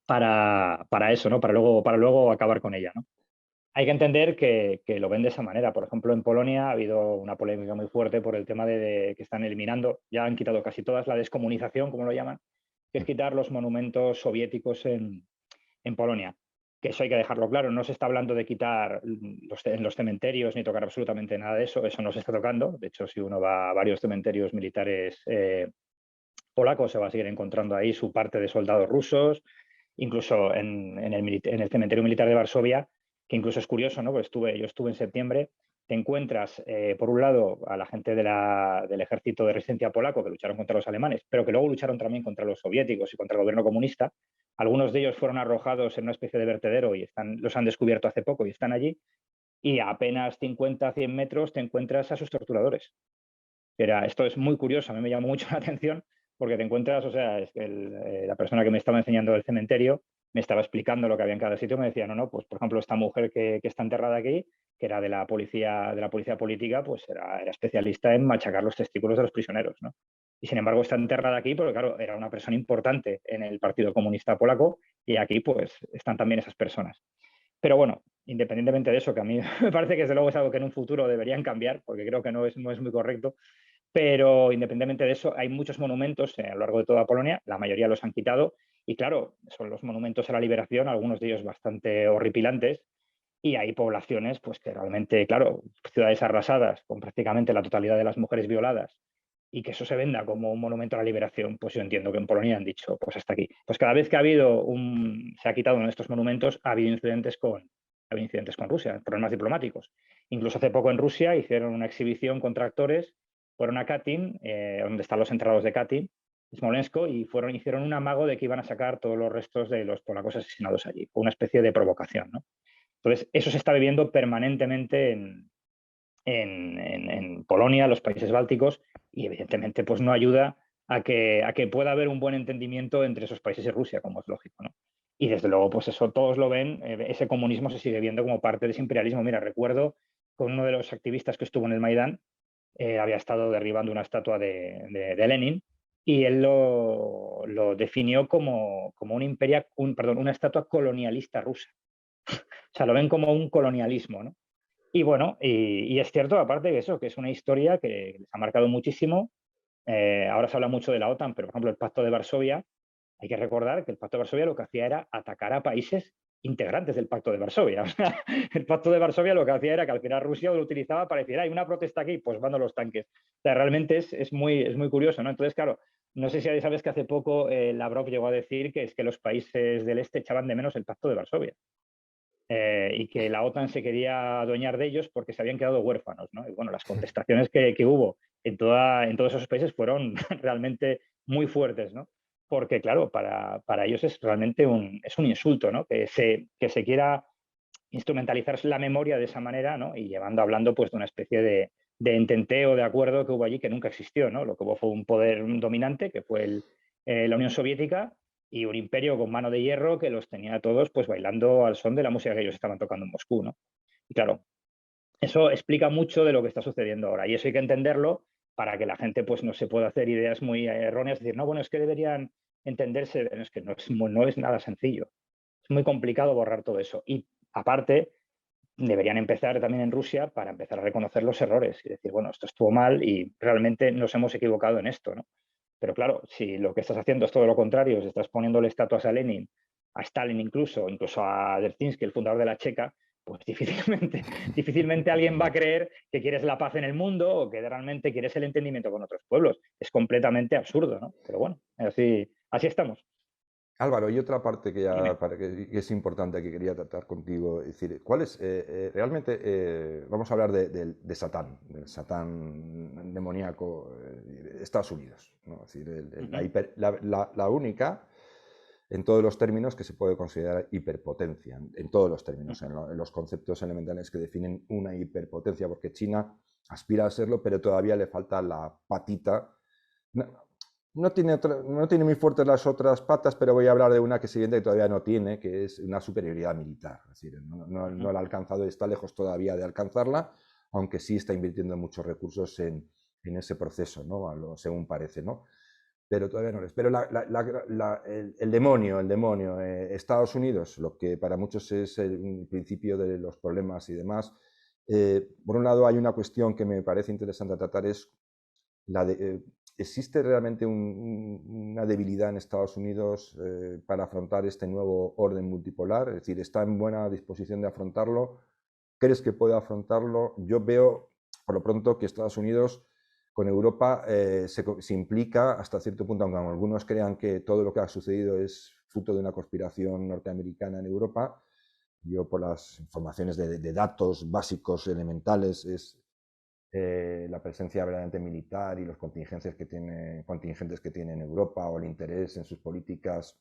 Speaker 2: para eso, ¿no? Para luego acabar con ella, ¿no? Hay que entender que lo ven de esa manera. Por ejemplo, en Polonia ha habido una polémica muy fuerte por el tema de que están eliminando, ya han quitado casi todas, la descomunización, como lo llaman, que es quitar los monumentos soviéticos en Polonia. Que eso hay que dejarlo claro. No se está hablando de quitar en los cementerios ni tocar absolutamente nada de eso. Eso no se está tocando. De hecho, si uno va a varios cementerios militares polacos, se va a seguir encontrando ahí su parte de soldados rusos, incluso en el cementerio militar de Varsovia, que incluso es curioso, ¿no? Pues yo estuve en septiembre, te encuentras, por un lado, a la gente del ejército de resistencia polaco que lucharon contra los alemanes, pero que luego lucharon también contra los soviéticos y contra el gobierno comunista. Algunos de ellos fueron arrojados en una especie de vertedero y los han descubierto hace poco y están allí. Y a apenas 50, 100 metros te encuentras a sus torturadores. Esto es muy curioso, a mí me llamó mucho la atención porque te encuentras, o sea, es que la persona que me estaba enseñando el cementerio me estaba explicando lo que había en cada sitio, me decía, no, no, pues por ejemplo, esta mujer que está enterrada aquí, que era de la policía política, pues era especialista en machacar los testículos de los prisioneros, ¿no? Y sin embargo está enterrada aquí porque, claro, era una persona importante en el Partido Comunista Polaco y aquí pues están también esas personas. Pero bueno, independientemente de eso, que a mí me parece que desde luego es algo que en un futuro deberían cambiar, porque creo que no es muy correcto, pero independientemente de eso, hay muchos monumentos a lo largo de toda Polonia, la mayoría los han quitado, y claro, son los monumentos a la liberación, algunos de ellos bastante horripilantes, y hay poblaciones pues que realmente, claro, ciudades arrasadas, con prácticamente la totalidad de las mujeres violadas, y que eso se venda como un monumento a la liberación, pues yo entiendo que en Polonia han dicho, pues hasta aquí. Pues cada vez que se ha quitado uno de estos monumentos, ha habido incidentes con Rusia, problemas diplomáticos. Incluso hace poco en Rusia hicieron una exhibición con tractores, fueron a Katyn, donde están los enterrados de Katyn, Smolensk, y hicieron un amago de que iban a sacar todos los restos de los polacos asesinados allí. Fue una especie de provocación, ¿no? Entonces, eso se está viviendo permanentemente en Polonia, los países bálticos, y evidentemente pues no ayuda a que pueda haber un buen entendimiento entre esos países y Rusia, como es lógico, ¿no? Y desde luego, pues eso todos lo ven, ese comunismo se sigue viendo como parte de ese imperialismo. Mira, recuerdo con uno de los activistas que estuvo en el Maidán, había estado derribando una estatua de Lenin, y él lo definió como una estatua colonialista rusa. O sea, lo ven como un colonialismo, ¿no? Y bueno, y es cierto, aparte de eso, que es una historia que les ha marcado muchísimo. Ahora se habla mucho de la OTAN, pero por ejemplo el Pacto de Varsovia, hay que recordar que el Pacto de Varsovia lo que hacía era atacar a países integrantes del Pacto de Varsovia. O sea, el Pacto de Varsovia lo que hacía era que al final Rusia lo utilizaba para decir, hay una protesta aquí, pues mando los tanques. O sea, realmente es muy curioso, ¿no? Entonces, claro, no sé si sabes que hace poco Lavrov llegó a decir que es que los países del este echaban de menos el Pacto de Varsovia. Y que la OTAN se quería adueñar de ellos porque se habían quedado huérfanos, ¿no? Y bueno, las contestaciones que hubo en todos esos países fueron realmente muy fuertes, ¿no? Porque, claro, para ellos es realmente es un insulto, ¿no? Que se quiera instrumentalizar la memoria de esa manera, ¿no? Y hablando pues de una especie de ententeo, de acuerdo que hubo allí que nunca existió, ¿no? Lo que hubo fue un poder dominante, que fue la Unión Soviética, y un imperio con mano de hierro que los tenía a todos pues bailando al son de la música que ellos estaban tocando en Moscú, ¿no? Y claro, eso explica mucho de lo que está sucediendo ahora, y eso hay que entenderlo para que la gente pues no se pueda hacer ideas muy erróneas, decir, no, bueno, es que deberían entenderse, es que no es nada sencillo, es muy complicado borrar todo eso. Y aparte, deberían empezar también en Rusia para empezar a reconocer los errores y decir, bueno, esto estuvo mal y realmente nos hemos equivocado en esto, ¿no? Pero claro, si lo que estás haciendo es todo lo contrario, si estás poniéndole estatuas a Lenin, a Stalin incluso a Dzerzhinsky, el fundador de la Checa, pues difícilmente alguien va a creer que quieres la paz en el mundo o que realmente quieres el entendimiento con otros pueblos. Es completamente absurdo, ¿no? Pero bueno, así estamos.
Speaker 1: Álvaro, y otra parte que,
Speaker 2: Dime.
Speaker 1: que es importante que quería tratar contigo, es decir, ¿cuál es realmente, vamos a hablar de Satán, del Satán demoníaco de Estados Unidos, ¿no? Es decir,
Speaker 2: Ujú,
Speaker 1: la única en todos los términos que se puede considerar hiperpotencia, en todos los términos,
Speaker 2: ujú,
Speaker 1: en los conceptos elementales que definen una hiperpotencia, porque China aspira a serlo, pero todavía le falta la patita. No, no tiene muy fuertes las otras patas, pero voy a hablar de una que siguiente que todavía no tiene, que es una superioridad militar. Es decir,
Speaker 2: ujú,
Speaker 1: no la ha alcanzado y está lejos todavía de alcanzarla, aunque sí está invirtiendo muchos recursos en ese proceso, ¿no? Según parece, ¿no? Pero todavía no lo es. Pero el demonio, Estados Unidos, lo que para muchos es el principio de los problemas y demás. Por un lado, hay una cuestión que me parece interesante tratar, es la de, ¿existe realmente una debilidad en Estados Unidos para afrontar este nuevo orden multipolar? Es decir, ¿está en buena disposición de afrontarlo? ¿Crees que puede afrontarlo? Yo veo, por lo pronto, que Estados Unidos con Europa se implica hasta cierto punto, aunque algunos crean que todo lo que ha sucedido es fruto de una conspiración norteamericana en Europa. Yo, por las informaciones de datos básicos elementales, es la presencia verdaderamente militar y los contingentes que tiene en Europa, o el interés en sus políticas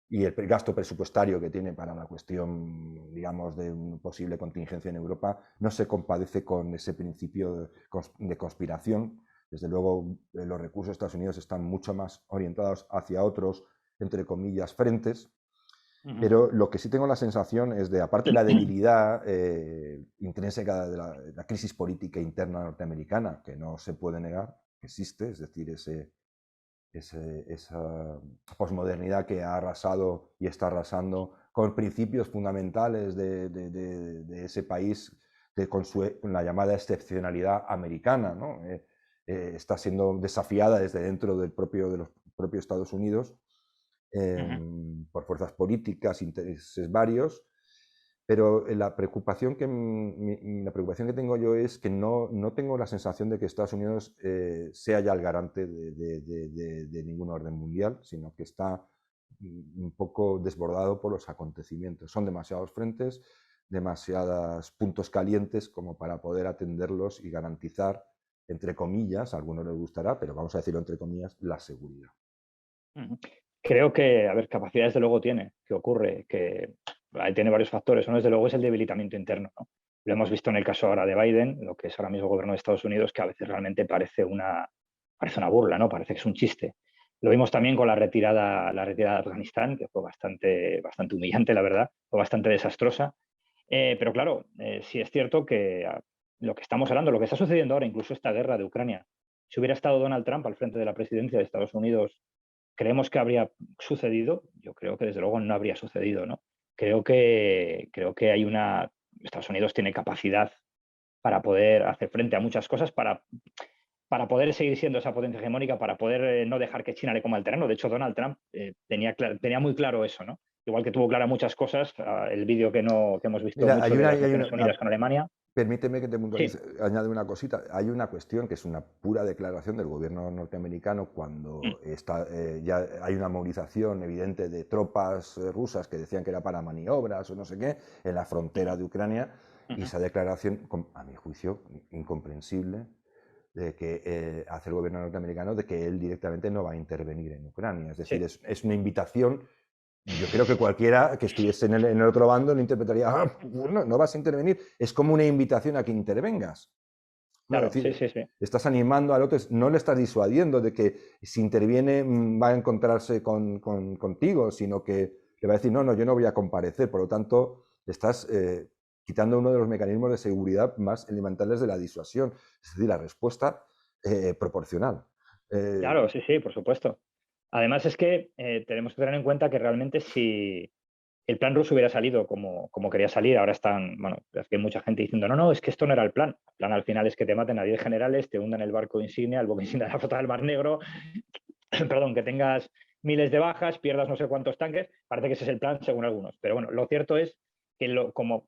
Speaker 1: y el gasto presupuestario que tiene para la cuestión, digamos, de una posible contingencia en Europa, no se compadece con ese principio de conspiración. Desde luego, los recursos de Estados Unidos están mucho más orientados hacia otros, entre comillas, frentes.
Speaker 2: ujú.
Speaker 1: Pero lo que sí tengo la sensación es de, aparte de la debilidad intrínseca de la crisis política interna norteamericana, que no se puede negar, que existe, es decir, esa posmodernidad que ha arrasado y está arrasando con principios fundamentales de ese país, con la llamada excepcionalidad americana, ¿no? Está siendo desafiada desde dentro de los propios Estados Unidos
Speaker 2: Ujú.
Speaker 1: por fuerzas políticas, intereses varios, pero la preocupación que tengo yo es que no tengo la sensación de que Estados Unidos sea ya el garante de ningún orden mundial, sino que está un poco desbordado por los acontecimientos. Son demasiados frentes, demasiados puntos calientes como para poder atenderlos y garantizar, entre comillas, a algunos les gustará, pero vamos a decirlo entre comillas, la seguridad.
Speaker 2: Ujú. Creo que, a ver, capacidad desde luego tiene. ¿Qué ocurre? Que ahí tiene varios factores. Uno, desde luego, es el debilitamiento interno, ¿no? Lo hemos visto en el caso ahora de Biden, lo que es ahora mismo el gobierno de Estados Unidos, que a veces realmente parece una burla, ¿no? Parece que es un chiste. Lo vimos también con la retirada de Afganistán, que fue bastante humillante, la verdad, fue bastante desastrosa. Pero claro, sí es cierto que lo que estamos hablando, lo que está sucediendo ahora, incluso esta guerra de Ucrania, si hubiera estado Donald Trump al frente de la presidencia de Estados Unidos, ¿creemos que habría sucedido? Yo creo que desde luego no habría sucedido, ¿no? Creo que Estados Unidos tiene capacidad para poder hacer frente a muchas cosas, para poder seguir siendo esa potencia hegemónica, para poder no dejar que China le coma el terreno. De hecho, Donald Trump tenía muy claro eso, ¿no? Igual que tuvo claro muchas cosas, el vídeo que hemos visto
Speaker 1: Mira,
Speaker 2: mucho de las Naciones Unidas con Alemania.
Speaker 1: permíteme que te
Speaker 2: Sí.
Speaker 1: puntualice, añade una cosita. Hay una cuestión que es una pura declaración del gobierno norteamericano
Speaker 2: Mm,
Speaker 1: cuando ya hay una movilización evidente de tropas rusas que decían que era para maniobras o no sé qué en la frontera
Speaker 2: ujú,
Speaker 1: de Ucrania, y
Speaker 2: ujú.
Speaker 1: esa declaración, a mi juicio, incomprensible, de que hace el gobierno norteamericano de que él directamente no va a intervenir en Ucrania. Es decir,
Speaker 2: Sí,
Speaker 1: es una invitación. Yo creo que cualquiera que estuviese en el otro bando lo interpretaría, bueno, no vas a intervenir, es como una invitación a que intervengas. No, es
Speaker 2: claro, sí,
Speaker 1: decir,
Speaker 2: sí, sí.
Speaker 1: estás animando al otro, no le estás disuadiendo de que si interviene va a encontrarse contigo, sino que le va a decir, no, no, yo no voy a comparecer. Por lo tanto, estás quitando uno de los mecanismos de seguridad más elementales de la disuasión, es decir, la respuesta proporcional. Eh,
Speaker 2: Claro, sí, sí, por supuesto. Además es que tenemos que tener en cuenta que realmente si el plan ruso hubiera salido como quería salir, ahora están, bueno, es que hay mucha gente diciendo, no, no, es que esto no era el plan. El plan al final es que te maten a 10 generales, te hundan el barco insignia, el buque insignia de la flota del Mar Negro, perdón, que tengas miles de bajas, pierdas no sé cuántos tanques. Parece que ese es el plan según algunos. Pero bueno, lo cierto es que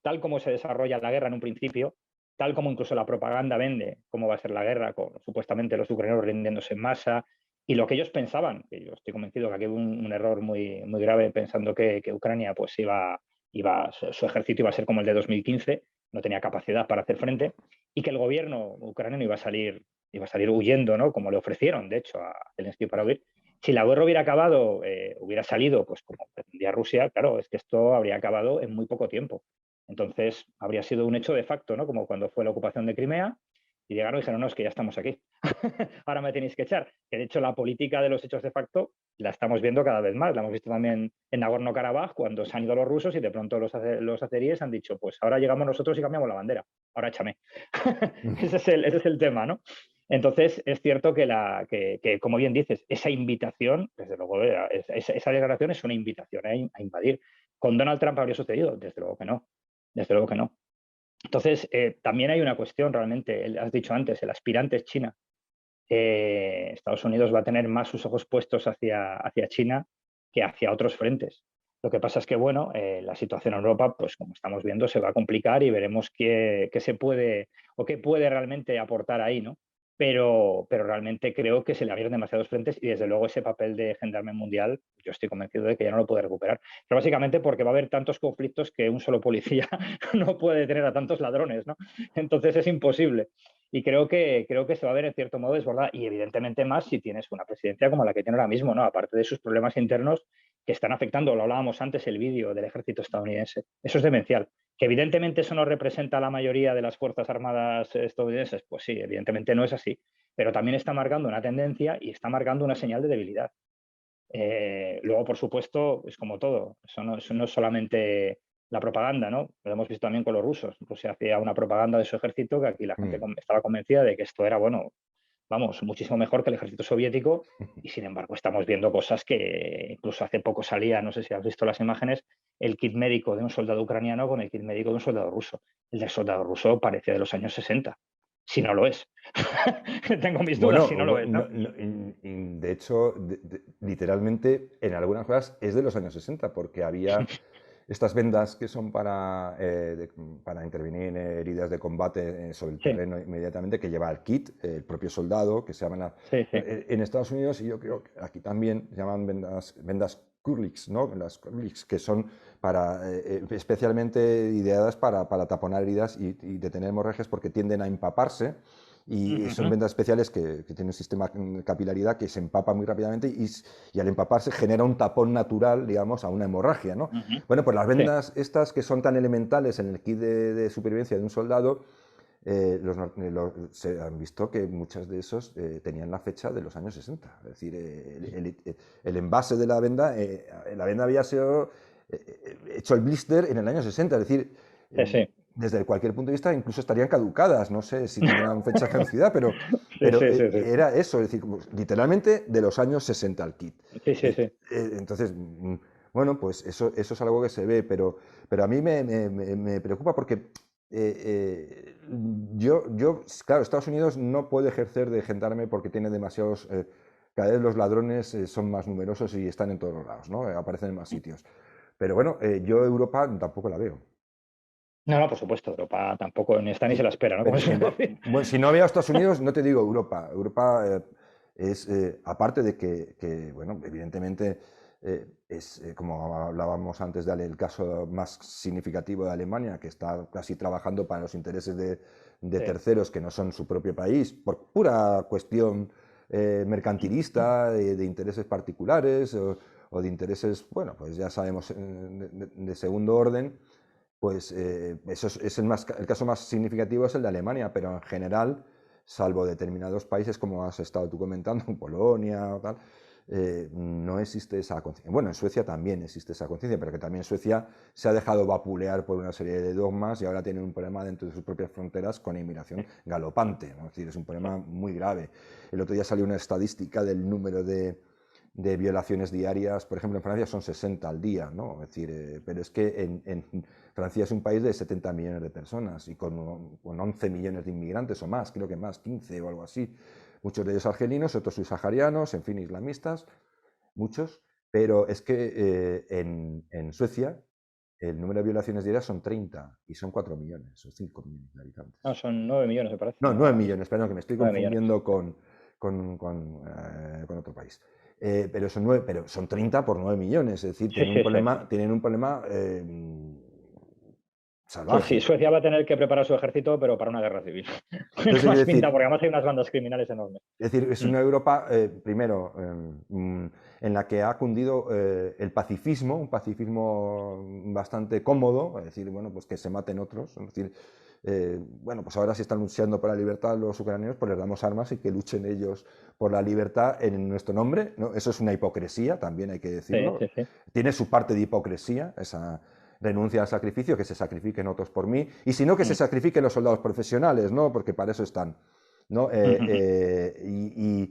Speaker 2: tal como se desarrolla la guerra en un principio, tal como incluso la propaganda vende cómo va a ser la guerra, con supuestamente los ucranianos rindiéndose en masa, Y lo que ellos pensaban, que yo estoy convencido que aquí hubo un error muy, muy grave pensando que Ucrania pues su ejército iba a ser como el de 2015, no tenía capacidad para hacer frente, y que el gobierno ucraniano iba a salir huyendo, ¿no? Como le ofrecieron, de hecho, a Zelensky para huir. Si la guerra hubiera acabado, hubiera salido, pues como pretendía Rusia, claro, es que esto habría acabado en muy poco tiempo. Entonces, habría sido un hecho de facto, ¿no? Como cuando fue la ocupación de Crimea, y llegaron y dijeron, no, es que ya estamos aquí. Ahora me tenéis que echar. Que de hecho la política de los hechos de facto la estamos viendo cada vez más. La hemos visto también en Nagorno-Karabaj, cuando se han ido los rusos y de pronto los azeríes han dicho, pues ahora llegamos nosotros y cambiamos la bandera. Ahora échame. Ese es el tema, ¿no? Entonces, es cierto que, como bien dices, esa invitación, desde luego, esa declaración es una invitación a invadir. ¿Con Donald Trump habría sucedido? Desde luego que no. Desde luego que no. Entonces, también hay una cuestión realmente, has dicho antes, el aspirante es China. Estados Unidos va a tener más sus ojos puestos hacia China que hacia otros frentes. Lo que pasa es que, bueno, la situación en Europa, pues como estamos viendo, se va a complicar y veremos qué se puede o qué puede realmente aportar ahí, ¿no? Pero realmente creo que se le abren demasiados frentes y desde luego ese papel de gendarme mundial, yo estoy convencido de que ya no lo puede recuperar. Pero básicamente porque va a haber tantos conflictos que un solo policía no puede tener a tantos ladrones, ¿no? Entonces es imposible. Y creo que se va a ver en cierto modo desbordada y evidentemente más si tienes una presidencia como la que tiene ahora mismo, ¿no? Aparte de sus problemas internos que están afectando, lo hablábamos antes, el vídeo del ejército estadounidense. Eso es demencial. Que evidentemente eso no representa a la mayoría de las Fuerzas Armadas estadounidenses, pues sí, evidentemente no es así, pero también está marcando una tendencia y está marcando una señal de debilidad. Luego, por supuesto, es como todo, eso no es solamente la propaganda, ¿no? Lo hemos visto también con los rusos. Rusia hacía una propaganda de su ejército que aquí la gente estaba convencida de que esto era, bueno, vamos, muchísimo mejor que el ejército soviético y sin embargo estamos viendo cosas que incluso hace poco salía, no sé si has visto las imágenes, el kit médico de un soldado ucraniano con el kit médico de un soldado ruso. El del soldado ruso parece de los años 60, si no lo es. Tengo mis dudas
Speaker 1: Bueno,
Speaker 2: si no lo es, ¿no?
Speaker 1: de hecho, literalmente en algunas cosas es de los años 60, porque había estas vendas que son para intervenir en heridas de combate sobre el
Speaker 2: Sí,
Speaker 1: terreno inmediatamente, que lleva el kit, el propio soldado, que se llaman
Speaker 2: sí, sí.
Speaker 1: en Estados Unidos, y yo creo que aquí también se llaman vendas Curlix, ¿no? Las Curlix, que son especialmente ideadas para taponar heridas y detener hemorragias porque tienden a empaparse. Y son vendas especiales que tienen un sistema de capilaridad que se empapa muy rápidamente y al empaparse genera un tapón natural, digamos, a una hemorragia, ¿no? Bueno, pues las
Speaker 2: Sí.
Speaker 1: vendas estas que son tan elementales en el kit de supervivencia de un soldado, se han visto que muchos de esos tenían la fecha de los años 60. Es decir, el envase de la venda había sido hecho el blister en el año 60. Es decir,
Speaker 2: Sí, sí.
Speaker 1: desde cualquier punto de vista incluso estarían caducadas. No sé si tendrán fecha de caducidad, pero,
Speaker 2: Sí,
Speaker 1: pero
Speaker 2: sí, sí, sí.
Speaker 1: era eso, es decir, literalmente de los años 60 el kit.
Speaker 2: Sí, sí, sí.
Speaker 1: Entonces, bueno, pues eso es algo que se ve, pero a mí me preocupa porque claro, Estados Unidos no puede ejercer de gendarme porque tiene demasiados. Cada vez los ladrones son más numerosos y están en todos los lados, ¿no? Aparecen en más sitios. Pero bueno, yo Europa tampoco la veo.
Speaker 2: No, no, por supuesto. Europa tampoco ni está ni se la espera, ¿no? Como
Speaker 1: Pero
Speaker 2: se suele decir.
Speaker 1: bueno, si no veo a Estados Unidos, no te digo Europa. Europa es, aparte de que, bueno, evidentemente es, como hablábamos antes, el caso más significativo de Alemania, que está casi trabajando para los intereses de
Speaker 2: Sí.
Speaker 1: terceros que no son su propio país, por pura cuestión mercantilista, de intereses particulares o de intereses, bueno, pues ya sabemos, de segundo orden. Pues eso es el caso más significativo es el de Alemania, pero en general, salvo determinados países como has estado tú comentando, Polonia o tal, no existe esa conciencia. Bueno, en Suecia también existe esa conciencia, pero que también Suecia se ha dejado vapulear por una serie de dogmas y ahora tiene un problema dentro de sus propias fronteras con inmigración galopante, ¿no? Es decir, es un problema muy grave. El otro día salió una estadística del número de violaciones diarias, por ejemplo, en Francia son 60 al día, ¿no? Es decir, pero es que en Francia es un país de 70 millones de personas y con 11 millones de inmigrantes o más, creo que más, 15 o algo así. Muchos de ellos argelinos, otros subsaharianos, en fin, islamistas, muchos. Pero es que en Suecia el número de violaciones diarias son 30 y son 4 millones o 5 millones de habitantes.
Speaker 2: No, son 9 millones, me parece.
Speaker 1: No, 9
Speaker 2: No,
Speaker 1: millones, perdón, que me estoy
Speaker 2: 9 millones.
Speaker 1: confundiendo con otro país. Pero son 30 por 9 millones, es decir,
Speaker 2: Sí, sí, sí.
Speaker 1: tienen un problema
Speaker 2: Sí, sí,
Speaker 1: salvaje.
Speaker 2: Suecia va a tener que preparar su ejército, pero para una guerra civil. Tiene
Speaker 1: Entonces,
Speaker 2: más pinta, porque además hay unas bandas criminales enormes.
Speaker 1: es decir, es
Speaker 2: Mm,
Speaker 1: una Europa, primero, en la que ha cundido el pacifismo, un pacifismo bastante cómodo, es decir, bueno, pues que se maten otros, es decir, bueno, pues ahora si están luchando por la libertad los ucranianos, pues les damos armas y que luchen ellos por la libertad en nuestro nombre, ¿no? Eso es una hipocresía, también hay que
Speaker 2: sí,
Speaker 1: decirlo.
Speaker 2: sí, sí.
Speaker 1: Tiene su parte de hipocresía, esa renuncia al sacrificio, que se sacrifiquen otros por mí, y si no, que se
Speaker 2: Mm,
Speaker 1: sacrifiquen los soldados profesionales, ¿no? Porque para eso están. ¿No?
Speaker 2: mm, mm,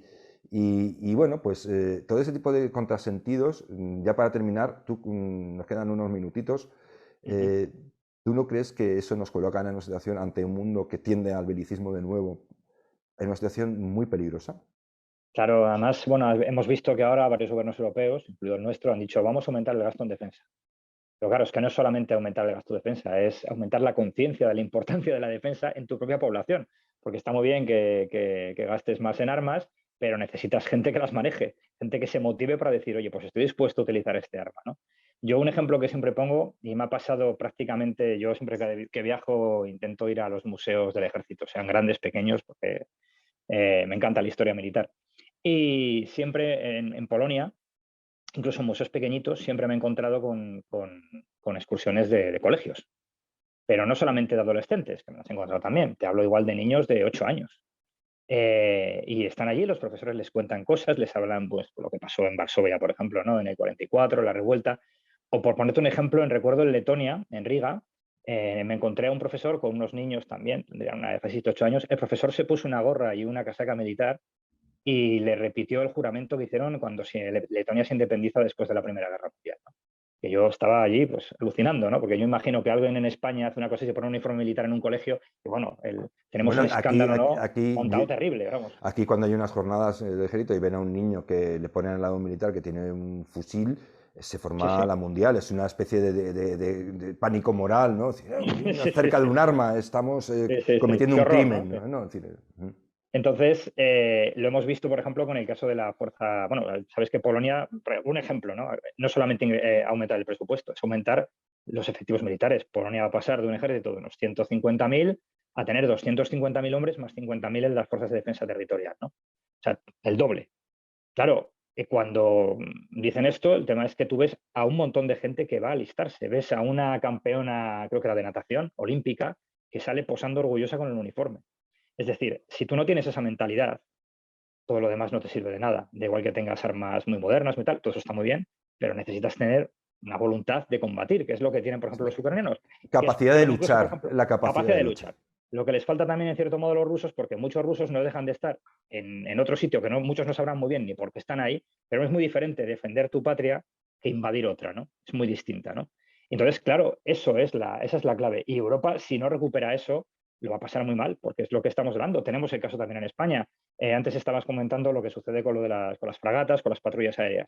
Speaker 1: Y bueno, pues todo ese tipo de contrasentidos, ya para terminar, nos quedan unos minutitos,
Speaker 2: mm.
Speaker 1: eh, ¿tú no crees que eso nos coloca en una situación ante un mundo que tiende al belicismo de nuevo, en una situación muy peligrosa?
Speaker 2: Claro, además, bueno, hemos visto que ahora varios gobiernos europeos, incluido el nuestro, han dicho vamos a aumentar el gasto en defensa. Pero claro, es que no es solamente aumentar el gasto de defensa, es aumentar la conciencia de la importancia de la defensa en tu propia población. Porque está muy bien que gastes más en armas, pero necesitas gente que las maneje, gente que se motive para decir, oye, pues estoy dispuesto a utilizar este arma, ¿no? Yo un ejemplo que siempre pongo, y me ha pasado prácticamente, yo siempre que viajo intento ir a los museos del ejército, sean grandes, pequeños, porque me encanta la historia militar. Y siempre en Polonia, incluso en museos pequeñitos, siempre me he encontrado con excursiones de colegios. Pero no solamente de adolescentes, que me las he encontrado también. Te hablo igual de niños de 8 años. Y están allí, los profesores les cuentan cosas, les hablan pues lo que pasó en Varsovia, por ejemplo, ¿no? En el 44, la revuelta. O por ponerte un ejemplo, recuerdo en Letonia, en Riga, me encontré a un profesor con unos niños también, tendrían una de 17, 8 años. El profesor se puso una gorra y una casaca militar y le repitió el juramento que hicieron cuando Letonia se independiza después de la Primera Guerra Mundial, ¿no? Que yo estaba allí pues alucinando, ¿no? Porque yo imagino que alguien en España hace una cosa y se pone un uniforme militar en un colegio y bueno, tenemos un
Speaker 1: Bueno,
Speaker 2: escándalo, ¿no? Montado terrible, vamos.
Speaker 1: aquí cuando hay unas jornadas de ejército y ven a un niño que le ponen al lado un militar que tiene un fusil, se
Speaker 2: Sí,
Speaker 1: forma
Speaker 2: sí.
Speaker 1: la mundial, es una especie de pánico moral, ¿no? Es decir, un niño
Speaker 2: Sí, sí,
Speaker 1: cerca de
Speaker 2: sí.
Speaker 1: un arma, estamos
Speaker 2: Sí, sí, sí.
Speaker 1: cometiendo
Speaker 2: Qué
Speaker 1: un
Speaker 2: horror, ¿no?
Speaker 1: crimen,
Speaker 2: Sí.
Speaker 1: ¿no? Es decir,
Speaker 2: Entonces, lo hemos visto, por ejemplo, con el caso de la fuerza. Bueno, sabes que Polonia, un ejemplo, ¿no? No solamente aumentar el presupuesto, es aumentar los efectivos militares. Polonia va a pasar de un ejército de unos 150.000 a tener 250.000 hombres más 50.000 en las fuerzas de defensa territorial, ¿no? O sea, el doble. Claro, cuando dicen esto, el tema es que tú ves a un montón de gente que va a alistarse. Ves a una campeona, creo que era de natación, olímpica, que sale posando orgullosa con el uniforme. Es decir, si tú no tienes esa mentalidad, todo lo demás no te sirve de nada. Da igual que tengas armas muy modernas, muy tal, todo eso está muy bien, pero necesitas tener una voluntad de combatir, que es lo que tienen, por ejemplo, los ucranianos, que es
Speaker 1: capacidad de
Speaker 2: lo que incluso, por
Speaker 1: luchar,
Speaker 2: ejemplo,
Speaker 1: la capacidad
Speaker 2: capacidad
Speaker 1: de
Speaker 2: de
Speaker 1: luchar.
Speaker 2: luchar. Lo que les falta también, en cierto modo, a los rusos, porque muchos rusos no dejan de estar en otro sitio que muchos no sabrán muy bien ni por qué están ahí, pero es muy diferente defender tu patria que invadir otra, ¿no? Es muy distinta, ¿no? Entonces, claro, esa es la clave. Y Europa, si no recupera eso, lo va a pasar muy mal, porque es lo que estamos hablando. Tenemos el caso también en España. Antes estabas comentando lo que sucede con lo de con las fragatas, con las patrullas aéreas.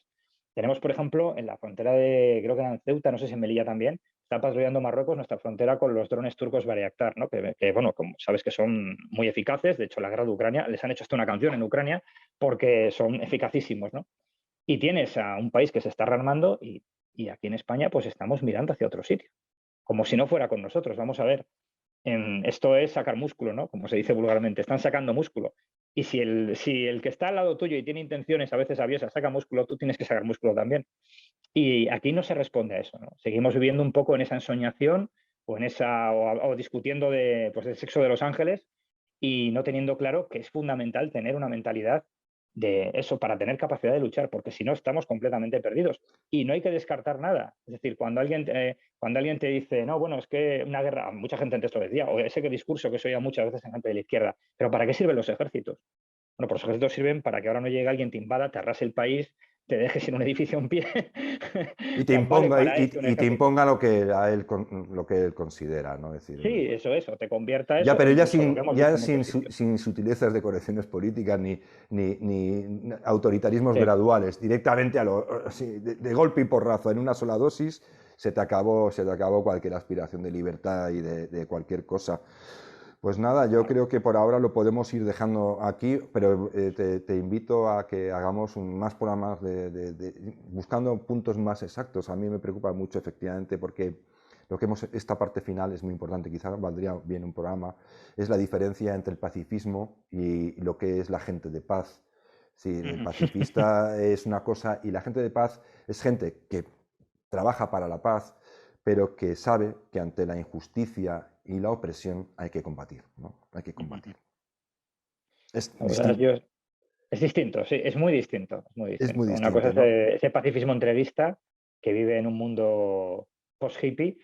Speaker 2: Tenemos, por ejemplo, en la frontera creo que era en Ceuta, no sé si en Melilla también, está patrullando Marruecos nuestra frontera con los drones turcos Bayraktar, ¿no? Bueno, como sabes que son muy eficaces, de hecho la guerra de Ucrania, les han hecho hasta una canción en Ucrania porque son eficacísimos, ¿no? Y tienes a un país que se está rearmando y aquí en España pues estamos mirando hacia otro sitio, como si no fuera con nosotros. Vamos a ver, esto es sacar músculo, ¿no? Como se dice vulgarmente, están sacando músculo. Y si el que está al lado tuyo y tiene intenciones a veces aviesas saca músculo, tú tienes que sacar músculo también. Y aquí no se responde a eso, ¿no? Seguimos viviendo un poco en esa ensoñación o discutiendo pues, del sexo de los ángeles y no teniendo claro que es fundamental tener una mentalidad de eso para tener capacidad de luchar, porque si no estamos completamente perdidos. Y no hay que descartar nada. Es decir, cuando alguien te dice, no, bueno, es que una guerra, mucha gente antes lo decía, o ese discurso que se oía muchas veces en gente de la izquierda, pero ¿para qué sirven los ejércitos? Bueno, pues los ejércitos sirven para que ahora no llegue alguien, te invada, te arrase el país, te deje sin un edificio en pie.
Speaker 1: Y
Speaker 2: O
Speaker 1: te
Speaker 2: sea, vale
Speaker 1: imponga,
Speaker 2: para eso un
Speaker 1: y te
Speaker 2: ejército.
Speaker 1: imponga lo que él considera, ¿no? Es decir,
Speaker 2: Sí, eso, te convierta
Speaker 1: ya,
Speaker 2: eso, o
Speaker 1: pero
Speaker 2: incluso lo que hemos visto
Speaker 1: ya
Speaker 2: en muchos sitios.
Speaker 1: sin sutilezas de correcciones políticas ni autoritarismos
Speaker 2: Sí.
Speaker 1: graduales, directamente sí, de golpe y porrazo, en una sola dosis, se te acabó cualquier aspiración de libertad y de cualquier cosa. Pues nada, yo creo que por ahora lo podemos ir dejando aquí, pero te invito a que hagamos más programas buscando puntos más exactos. A mí me preocupa mucho, efectivamente, porque esta parte final es muy importante, quizá valdría bien un programa, es la diferencia entre el pacifismo y lo que es la gente de paz. Sí, el pacifista es una cosa y la gente de paz es gente que trabaja para la paz, pero que sabe que ante la injusticia y la opresión hay que combatir, ¿no? Hay que combatir. Es
Speaker 2: O sea,
Speaker 1: distinto.
Speaker 2: es distinto, sí, es muy distinto, es muy
Speaker 1: Es muy
Speaker 2: distinto. Una cosa
Speaker 1: distinto,
Speaker 2: es
Speaker 1: ¿no?
Speaker 2: ese pacifismo entreguista que vive en un mundo post-hippie,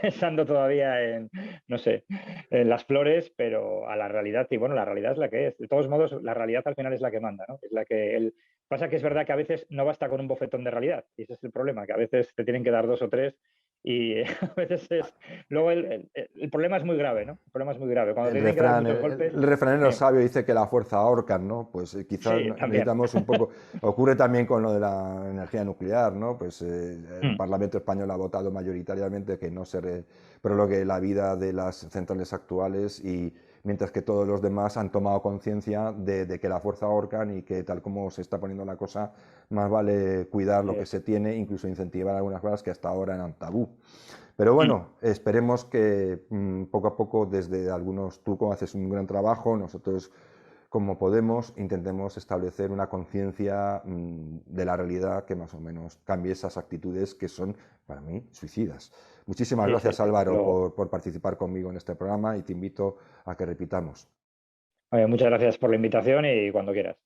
Speaker 2: pensando todavía en, no sé, en las flores, pero a la realidad, y bueno, la realidad es la que es. De todos modos, la realidad al final es la que manda, ¿no? Es la que pasa que es verdad que a veces no basta con un bofetón de realidad, y ese es el problema, que a veces te tienen que dar dos o tres, y a veces es... Luego el problema es muy grave, ¿no? El problema es muy grave. Cuando te tienen que dar muchos golpes,
Speaker 1: El refranero sabio dice que la fuerza ahorca, ¿no? Pues quizás
Speaker 2: sí, también.
Speaker 1: necesitamos un poco. Ocurre también con lo de la energía nuclear, ¿no? Pues el
Speaker 2: Mm.
Speaker 1: Parlamento español ha votado mayoritariamente que no se prolongue la vida de las centrales actuales y mientras que todos los demás han tomado conciencia de que la fuerza ahorcan y que tal como se está poniendo la cosa, más vale cuidar lo que se tiene, incluso incentivar algunas cosas que hasta ahora eran tabú. Pero
Speaker 2: Mm.
Speaker 1: bueno, esperemos que poco a poco desde algunos, tú como haces un gran trabajo, nosotros como podemos, intentemos establecer una conciencia de la realidad que más o menos cambie esas actitudes que son, para mí, suicidas. Muchísimas
Speaker 2: Sí, sí,
Speaker 1: gracias
Speaker 2: sí.
Speaker 1: Álvaro
Speaker 2: Luego,
Speaker 1: por participar conmigo en este programa y te invito a que repitamos.
Speaker 2: oye, muchas gracias por la invitación y cuando quieras.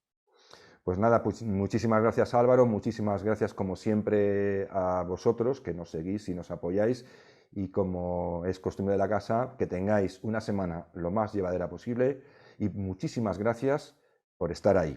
Speaker 1: Pues nada, pues muchísimas gracias Álvaro, muchísimas gracias como siempre a vosotros que nos seguís y nos apoyáis y como es costumbre de la casa, que tengáis una semana lo más llevadera posible y muchísimas gracias por estar ahí.